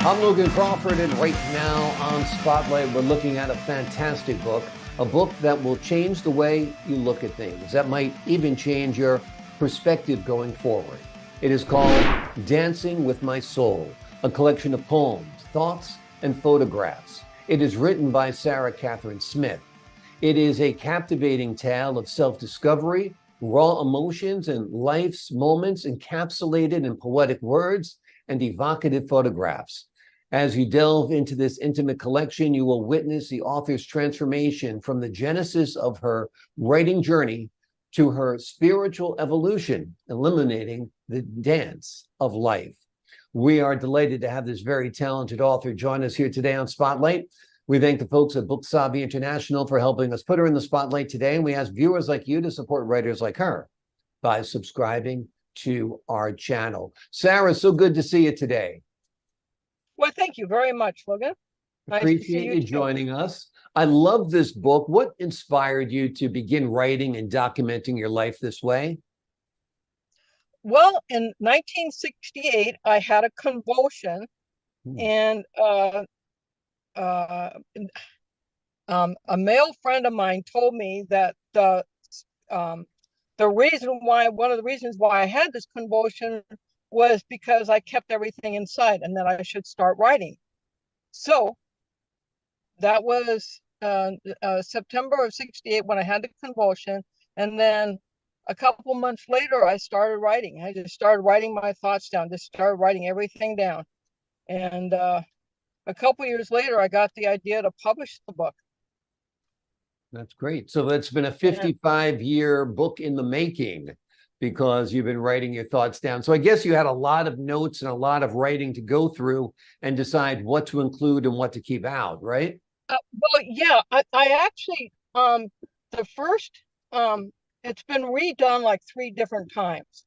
I'm Logan Crawford, and right now on Spotlight, we're looking at a fantastic book, a book that will change the way you look at things, that might even change your perspective going forward. It is called Dancing with My Soul, a collection of poems, thoughts, and photographs. It is written by Sarah Catherine Smith. It is a captivating tale of self-discovery, raw emotions, and life's moments encapsulated in poetic words and evocative photographs. As you delve into this intimate collection, you will witness the author's transformation from the genesis of her writing journey to her spiritual evolution, illuminating the dance of life. We are delighted to have this very talented author join us here today on Spotlight. We thank the folks at Booksabi International for helping us put her in the spotlight today, and we ask viewers like you to support writers like her by subscribing to our channel. Sarah, so good to see you today. Well, thank you very much, Logan. Nice Appreciate you joining us. I love this book. What inspired you to begin writing and documenting your life this way? Well, in 1968, I had a convulsion, and a male friend of mine told me that one of the reasons why I had this convulsion was because I kept everything inside and that I should start writing. So that was September of 68 when I had the convulsion. And then a couple months later, I started writing. I just started writing my thoughts down, just started writing everything down. And a couple years later, I got the idea to publish the book. That's great. So that's been a 55-year book in the making, because you've been writing your thoughts down. So I guess you had a lot of notes and a lot of writing to go through and decide what to include and what to keep out, right? Well, yeah, I actually, the first, it's been redone like 3 different times.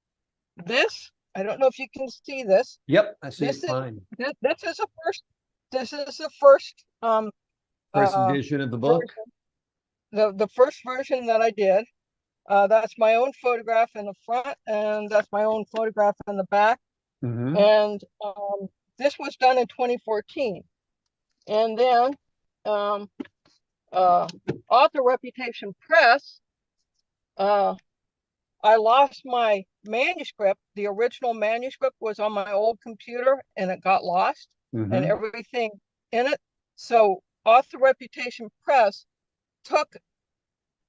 This, I don't know if you can see this. Yep, I see it fine. This is the first edition of the book. The first version that I did. That's my own photograph in the front, and that's my own photograph in the back. And this was done in 2014. And then Author Reputation Press, I lost my manuscript. The original manuscript was on my old computer, and it got lost, and everything in it. So Author Reputation Press took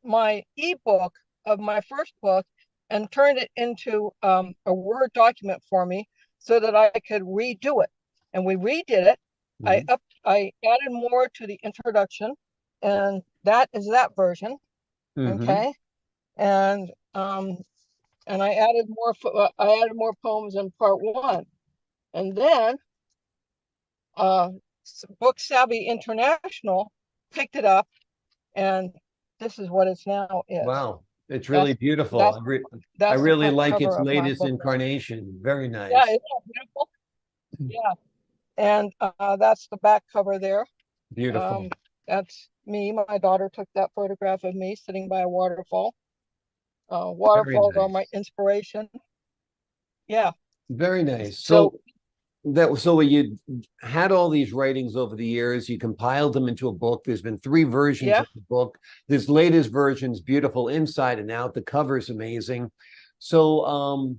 my ebook of my first book and turned it into a Word document for me so that I could redo it. And we redid it. I added more to the introduction, and that is that version. Okay. And I added more poems in part 1. And then Book Savvy International picked it up, and this is what it's now is. Wow, it's really beautiful. I really like its latest incarnation. Very nice. Yeah, it's beautiful. Yeah, and that's the back cover there. Beautiful. That's me. My daughter took that photograph of me sitting by a waterfall. Waterfalls are my inspiration. Yeah. Very nice. So you had all these writings over the years, you compiled them into a book. There's been 3 versions of the book. This latest version is beautiful inside and out. The cover is amazing. So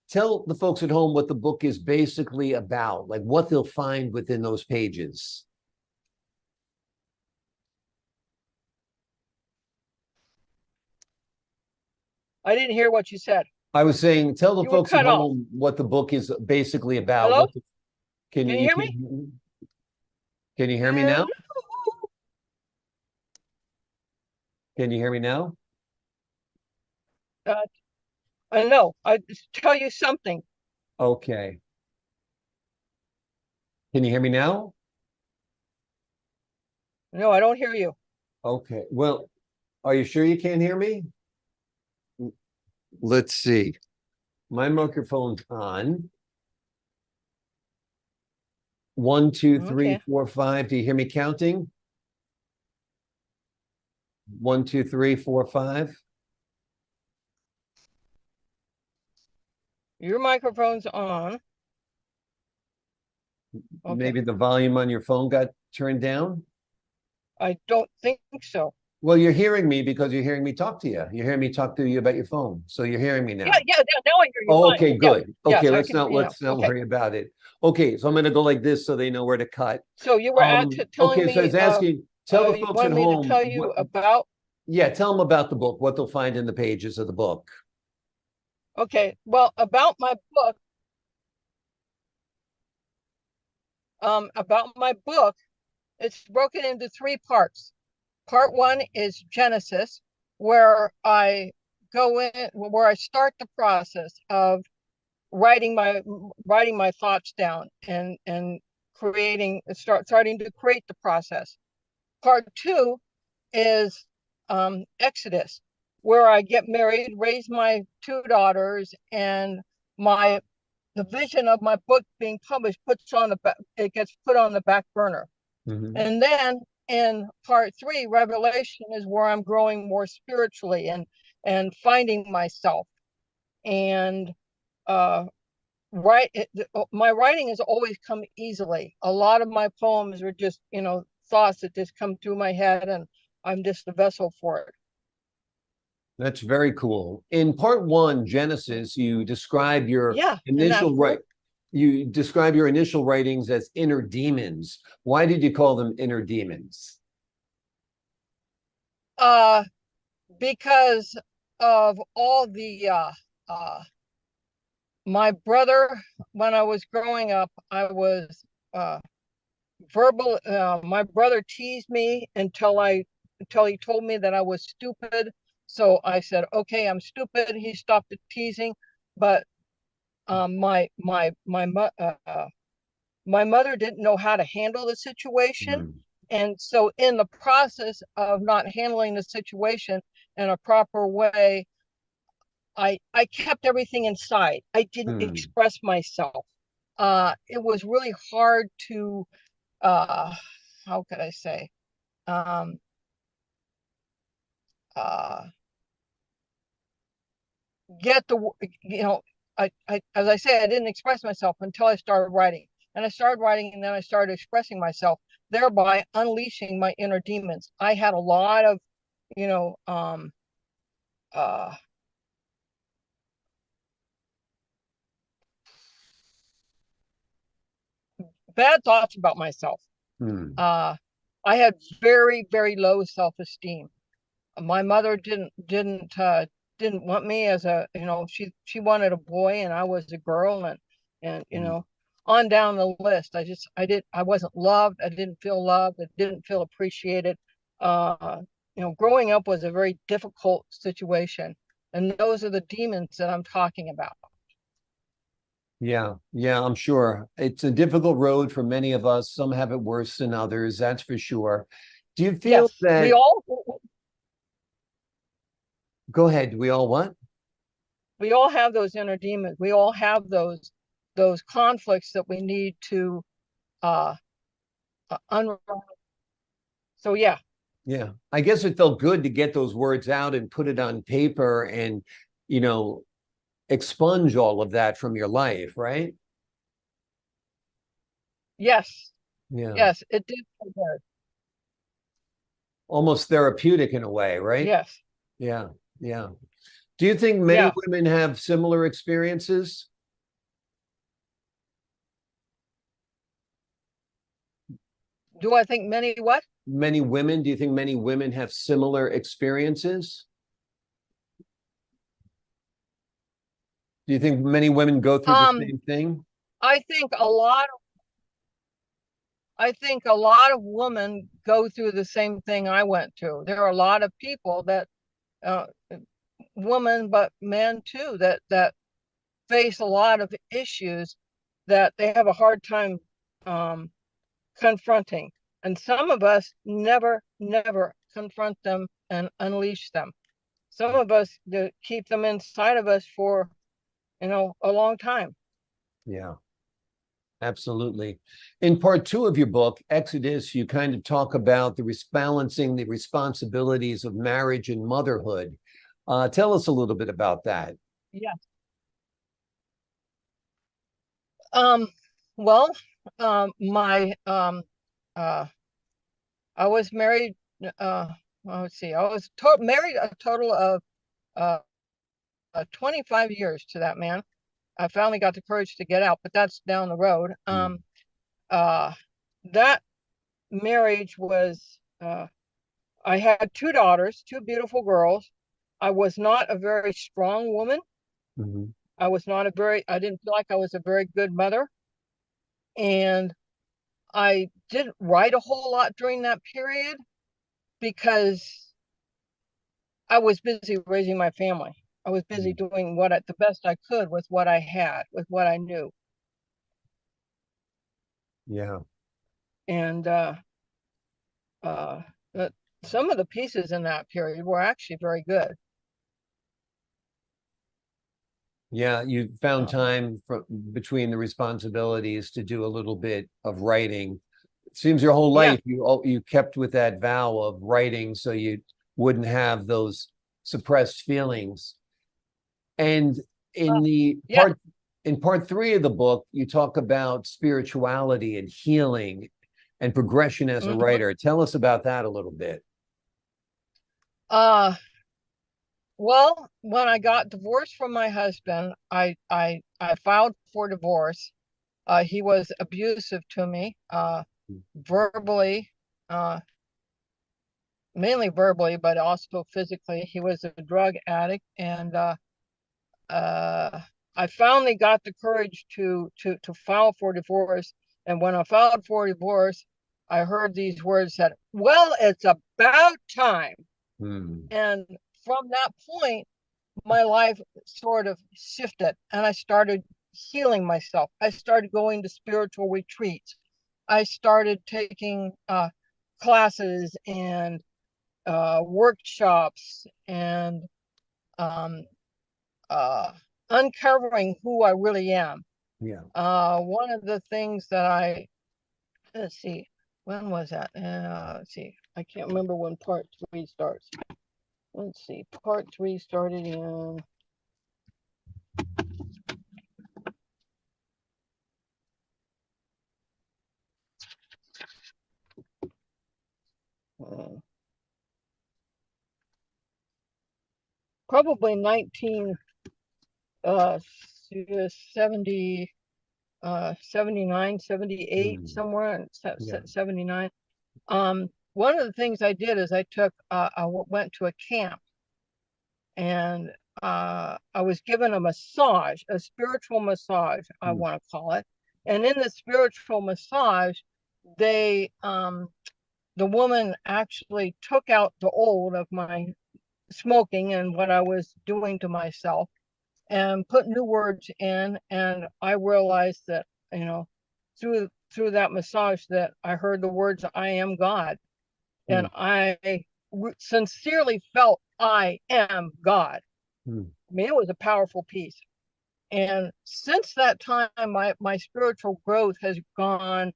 tell the folks at home what the book is basically about, like what they'll find within those pages. I didn't hear what you said. I was saying, tell the folks at home what the book is basically about. Hello? Can you hear me? Can you hear me now? Can you hear me now? I know. I tell you something. Okay. Can you hear me now? No, I don't hear you. Okay. Well, are you sure you can't hear me? Let's see. My microphone's on. 1, 2, 3, 4, 5. Do you hear me counting? 1, 2, 3, 4, 5. Your microphone's on. Okay. Maybe the volume on your phone got turned down? I don't think so. Well, you're hearing me because you're hearing me talk to you. You're hearing me talk to you about your phone. So you're hearing me now. Yeah, now I hear you Oh, fine. okay, good. Yes, Okay, I let's can hear not you now. Okay. worry about it. Okay, so I'm gonna go like this so they know where to cut. So you were telling Okay, so I me, was asking, tell the you folks at wanted me to home tell you about. yeah, tell them about the book, what they'll find in the pages of the book. Okay, well, about my book, it's broken into three parts. Part one is Genesis, where I where I start the process of writing my thoughts down and starting to create the process. Part two is Exodus, where I get married, raise my two daughters, and my the vision of my book being published it gets put on the back burner. Mm-hmm. And then in part three, Revelation, is where I'm growing more spiritually and finding myself. And uh, my writing has always come easily. A lot of my poems are just thoughts that just come through my head, and I'm just the vessel for it. That's very cool. In part one, Genesis, you describe your Yeah, and that's initial cool. You describe your initial writings as inner demons. Why did you call them inner demons? Because of all the my brother, when I was growing up, I was verbal. My brother teased me until he told me that I was stupid. So I said, "Okay, I'm stupid." He stopped the teasing, but my mother didn't know how to handle the situation, Mm. and so in the process of not handling the situation in a proper way, I kept everything inside. I didn't Mm. express myself. It was really hard to how could I say um uh get the as I say, I didn't express myself until I started writing. And I started writing, and then I started expressing myself, thereby unleashing my inner demons. I had a lot of, you know, uh, bad thoughts about myself. Mm. Uh, I had very, very low self-esteem. My mother didn't want me as a, she wanted a boy, and I was a girl, and Mm. on down the list. I wasn't loved. I didn't feel loved. I didn't feel appreciated. Growing up was a very difficult situation, and those are the demons that I'm talking about. Yeah, yeah, I'm sure. It's a difficult road for many of us. Some have it worse than others, that's for sure. Do you feel Yes, that, go ahead, we all what? we all have those inner demons. We all have those conflicts that we need to uh, unravel. So yeah. Yeah, I guess it felt good to get those words out and put it on paper and, you know, expunge all of that from your life, right? Yes, Yeah, yes, it did feel good. almost therapeutic in a way, right? Yes, Yeah, yeah. Do you think many yeah. women have similar experiences? Do I think many what? Many women, do you think many women have similar experiences? Do you think many women go through the Um, same thing? I think a lot of women go through the same thing I went through. There are a lot of people that uh, women, but men too, that face a lot of issues that they have a hard time um, confronting. And some of us never confront them and unleash them. Some of us keep them inside of us for, a long time. Yeah, absolutely. In part two of your book, Exodus, you kind of talk about balancing the responsibilities of marriage and motherhood. Tell us a little bit about that. Yeah. Um, well, my I was married. Let's see. I was married a total of uh, 25 years to that man. I finally got the courage to get out, but that's down the road. Uh, that marriage was. I had two daughters, two beautiful girls. I was not a very strong woman. I was not a very. I didn't feel like I was a very good mother, and I didn't write a whole lot during that period because I was busy raising my family. I was busy doing the best I could with what I had, with what I knew. Yeah. And uh, some of the pieces in that period were actually very good. Yeah, you found time between the responsibilities to do a little bit of writing. It seems your whole life you kept with that vow of writing so you wouldn't have those suppressed feelings. And in the part in part 3 of the book, you talk about spirituality and healing and progression as a writer. Tell us about that a little bit. Well, when I got divorced from my husband, I filed for divorce. He was abusive to me, verbally, mainly verbally, but also physically. He was a drug addict, and I finally got the courage to file for divorce. And when I filed for divorce, I heard these words that, "Well, it's about time." And from that point, my life sort of shifted, and I started healing myself. I started going to spiritual retreats. I started taking classes and workshops and um, uncovering who I really am. Yeah. One of the things that let's see, when was that? Let's see, I can't remember when part 3 starts. Let's see, part 3 started in. Probably 1970, 79, 78, somewhere, 79. One of the things I did is I went to a camp, and I was given a massage, a spiritual massage, I want to call it. And in the spiritual massage, the woman actually took out the old of my smoking and what I was doing to myself, and put new words in. And I realized that, through that massage, that I heard the words, "I am God." And I sincerely felt I am God. I mean, it was a powerful piece. And since that time, my spiritual growth has grown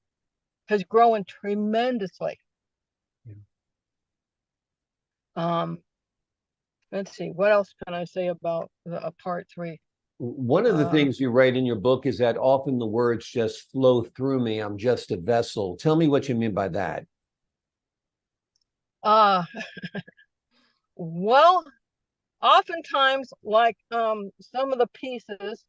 tremendously. Let's see, what else can I say about part 3? One of the things you write in your book is that often the words just flow through me. I'm just a vessel. Tell me what you mean by that. Well, oftentimes, like some of the pieces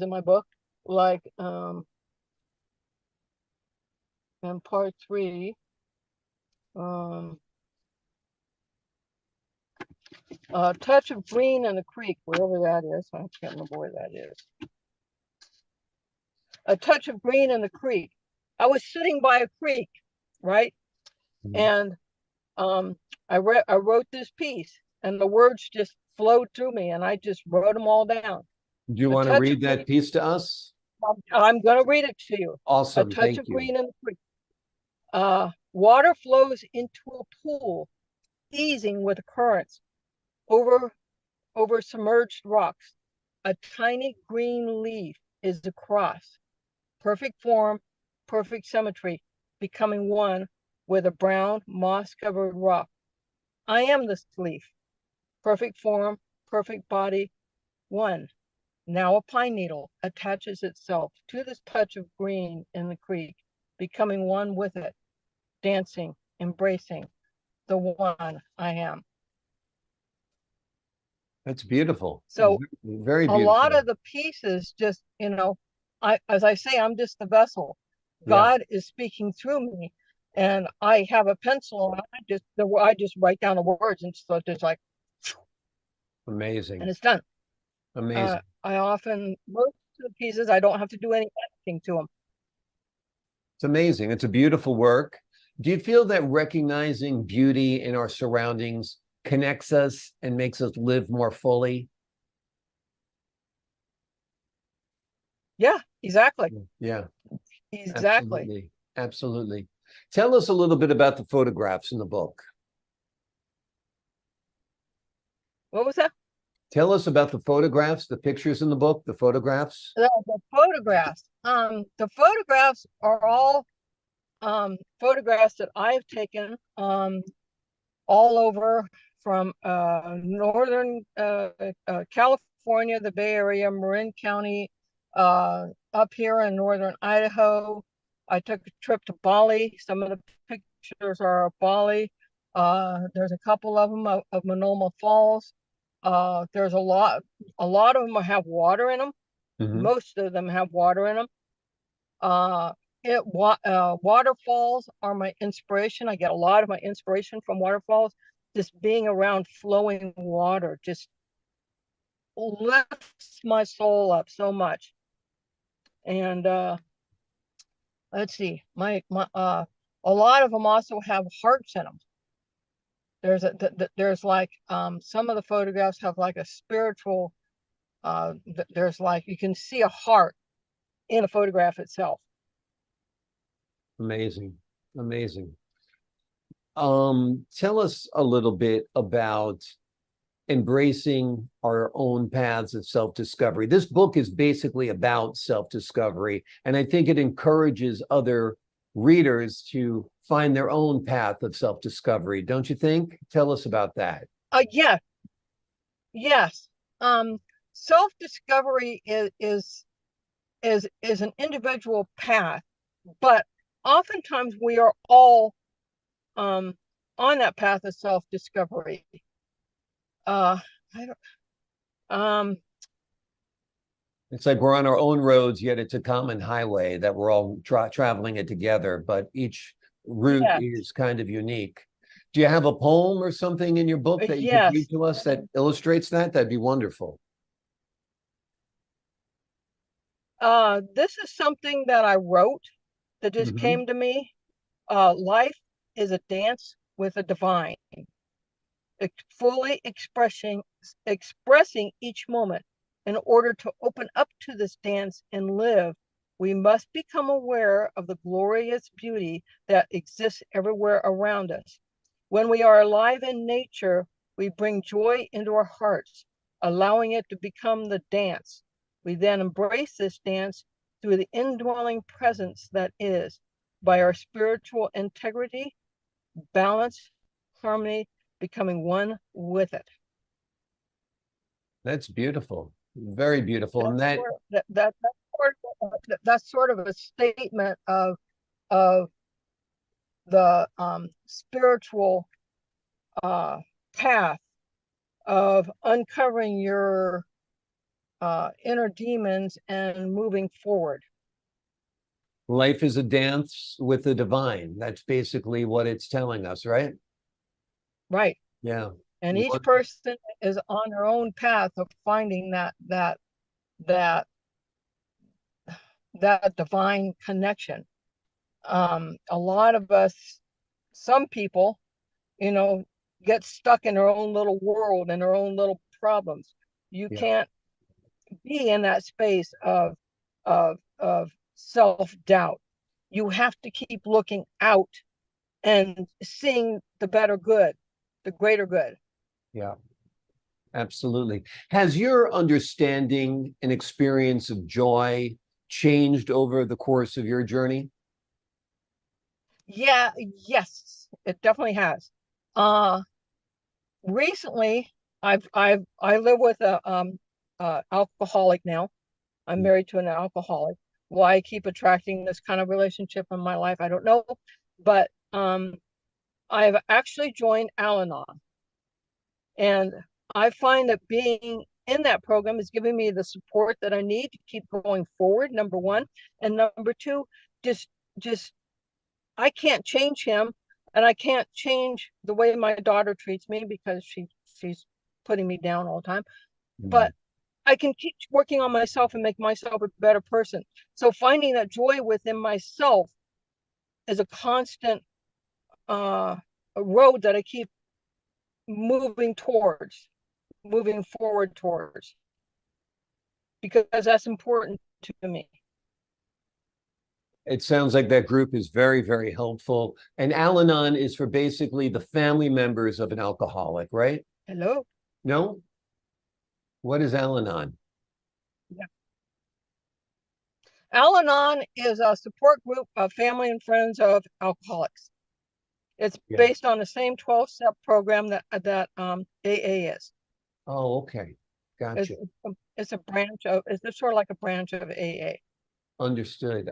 in my book, like in part 3, a touch of green in the creek, wherever that is. I can't remember where that is. A touch of green in the creek. I was sitting by a creek, right? And I wrote this piece, and the words just flowed through me, and I just wrote them all down. Do you want to read that piece to us? I'm going to read it to you. Awesome. A touch of green in the creek. Water flows into a pool, easing with the currents over submerged rocks. A tiny green leaf is the cross. Perfect form, perfect symmetry, becoming one with a brown moss-covered rock. I am this leaf. Perfect form, perfect body, one. Now a pine needle attaches itself to this touch of green in the creek, becoming one with it, dancing, embracing the one I am. That's beautiful. So Very a lot beautiful. of the pieces just, as I say, I'm just the vessel. Yeah, God is speaking through me, and I have a pencil and I just write down the words, and so it's like, and amazing. it's done. Amazing. I often, most of the pieces, I don't have to do any editing to them. It's amazing. It's a beautiful work. Do you feel that recognizing beauty in our surroundings connects us and makes us live more fully? Yeah, exactly. Yeah, Exactly. absolutely. Absolutely. Tell us a little bit about the photographs in the book. What was that? Tell us about the photographs, the pictures in the book, the photographs. The photographs. The photographs are all photographs that I've taken all over from northern California, the Bay Area, Marin County, up here in northern Idaho. I took a trip to Bali. Some of the pictures are of Bali. There's a couple of them of Monoma Falls. There's a lot of them have water in them. Mhm. Most of them have water in them. Uh, Waterfalls are my inspiration. I get a lot of my inspiration from waterfalls. Just being around flowing water just lifts my soul up so much. And let's see, my a lot of them also have hearts in them. There's like some of the photographs have like a spiritual. There's like you can see a heart in a photograph itself. Amazing. Amazing. Tell us a little bit about embracing our own paths of self-discovery. This book is basically about self-discovery, and I think it encourages other readers to find their own path of self-discovery. Don't you think? Tell us about that. Yeah, yes. Self-discovery is an individual path, but oftentimes we are all on that path of self-discovery. I don't, It's like we're on our own roads, yet it's a common highway that we're all traveling it together, but each route yes, is kind of unique. Do you have a poem or something in your book that you could read yes. to us that illustrates that? That'd be wonderful. This is something that I wrote that just Mhm. came to me. Life is a dance with a divine, fully expressing each moment. In order to open up to this dance and live, we must become aware of the glorious beauty that exists everywhere around us. When we are alive in nature, we bring joy into our hearts, allowing it to become the dance. We then embrace this dance through the indwelling presence that is, by our spiritual integrity, balance, harmony, becoming one with it. That's beautiful. Very beautiful. And that That's sort of a statement of the spiritual path of uncovering your inner demons and moving forward. life is a dance with the divine. That's basically what it's telling us, right? Right. Yeah. And each person is on their own path of finding that that divine connection. A lot of us, some people, you know, get stuck in their own little world and their own little problems. You Yeah. can't be in that space of self-doubt. You have to keep looking out and seeing the better good, the greater good. Yeah. Absolutely. Has your understanding and experience of joy changed over the course of your journey? Yeah, yes, it definitely has. Uh Recently I live with alcoholic now. I'm married to an alcoholic. Why I keep attracting this kind of relationship in my life, I don't know. But I've actually joined Al-Anon. And I find that being in that program is giving me the support that I need to keep going forward, number one. And number two, just I can't change him, and I can't change the way my daughter treats me because she's putting me down all the time. But I can keep working on myself and make myself a better person. So finding that joy within myself is a constant a road that I keep moving forward towards, because that's important to me. It sounds like that group is very, very helpful. And Al-Anon is for basically the family members of an alcoholic, right? Hello? No? What is Al-Anon? Yeah. Al-Anon is a support group of family and friends of alcoholics. It's based on the same 12-step program that AA is. Oh, okay. Gotcha. It's a branch of, it's sort of like a branch of AA. Understood.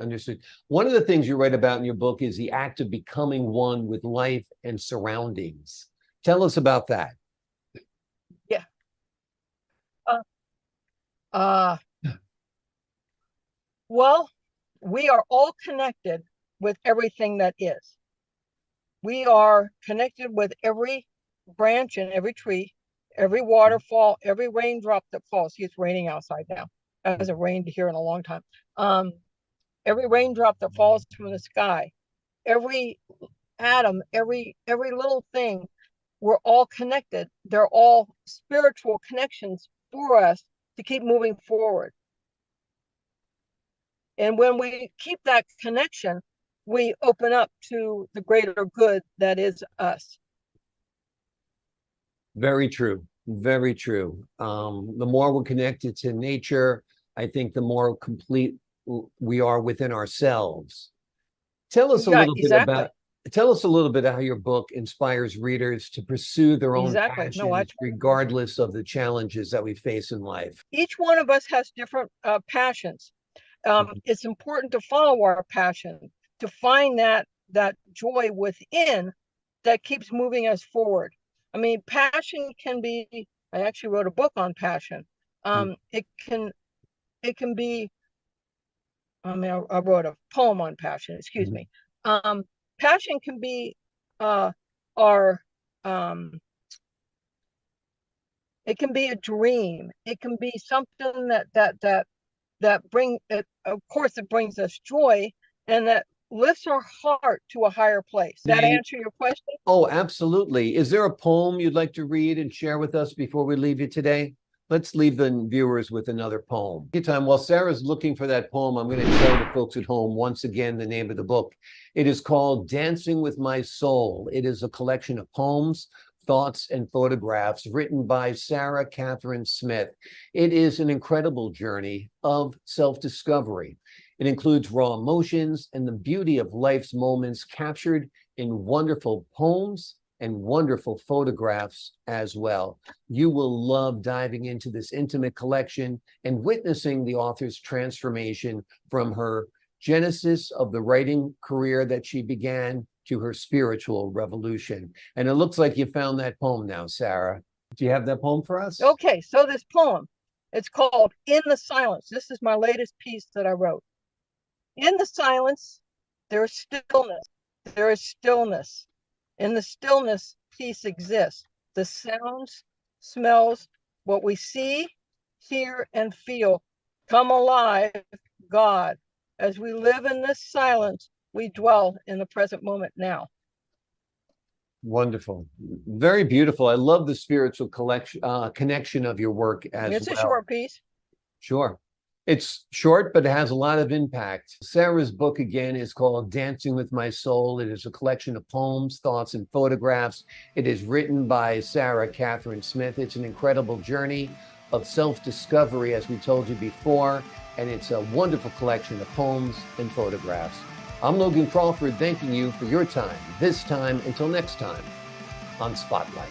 One of the things you write about in your book is the act of becoming one with life and surroundings. Tell us about that. Yeah. Well, we are all connected with everything that is. We are connected with every branch and every tree, every waterfall, every raindrop that falls. See, it's raining outside now. It hasn't rained here in a long time. Every raindrop that falls from the sky, every atom, every little thing, we're all connected. They're all spiritual connections for us to keep moving forward. And when we keep that connection, we open up to the greater good that is us. Very true. Very true. The more we're connected to nature, I think the more complete we are within ourselves. Tell us a little bit about, tell us a little bit how your book inspires readers to pursue their own passions, regardless of the challenges that we face in life. Each one of us has different passions. It's important to follow our passion, to find that joy within that keeps moving us forward. I mean, passion can be, I actually wrote a book on passion. It can be, I mean, I wrote a poem on passion, excuse me. Passion can be it can be a dream. It can be something that brings it, of course, it brings us joy, and that lifts our heart to a higher place. That answer your question? Oh, absolutely. Is there a poem you'd like to read and share with us before we leave you today? Let's leave the viewers with another poem. While Sarah's looking for that poem, I'm going to tell the folks at home once again the name of the book. It is called Dancing with My Soul. It is a collection of poems, thoughts, and photographs written by Sarah Catherine Smith. It is an incredible journey of self-discovery. It includes raw emotions and the beauty of life's moments captured in wonderful poems and wonderful photographs as well. You will love diving into this intimate collection and witnessing the author's transformation from her genesis of the writing career that she began to her spiritual revolution. And it looks like you found that poem now, Sarah. Do you have that poem for us? Okay, so this poem, it's called In the Silence. This is my latest piece that I wrote. In the silence, there is stillness. There is stillness. In the stillness, peace exists. The sounds, smells, what we see, hear, and feel come alive, God. As we live in this silence, we dwell in the present moment now. Wonderful. Very beautiful. I love the spiritual connection of your work as well. It's a short piece. Sure. It's short, but it has a lot of impact. Sarah's book, again, is called Dancing with My Soul. It is a collection of poems, thoughts, and photographs. It is written by Sarah Catherine Smith. It's an incredible journey of self-discovery, as we told you before, and it's a wonderful collection of poems and photographs. I'm Logan Crawford, thanking you for your time, this time until next time on Spotlight.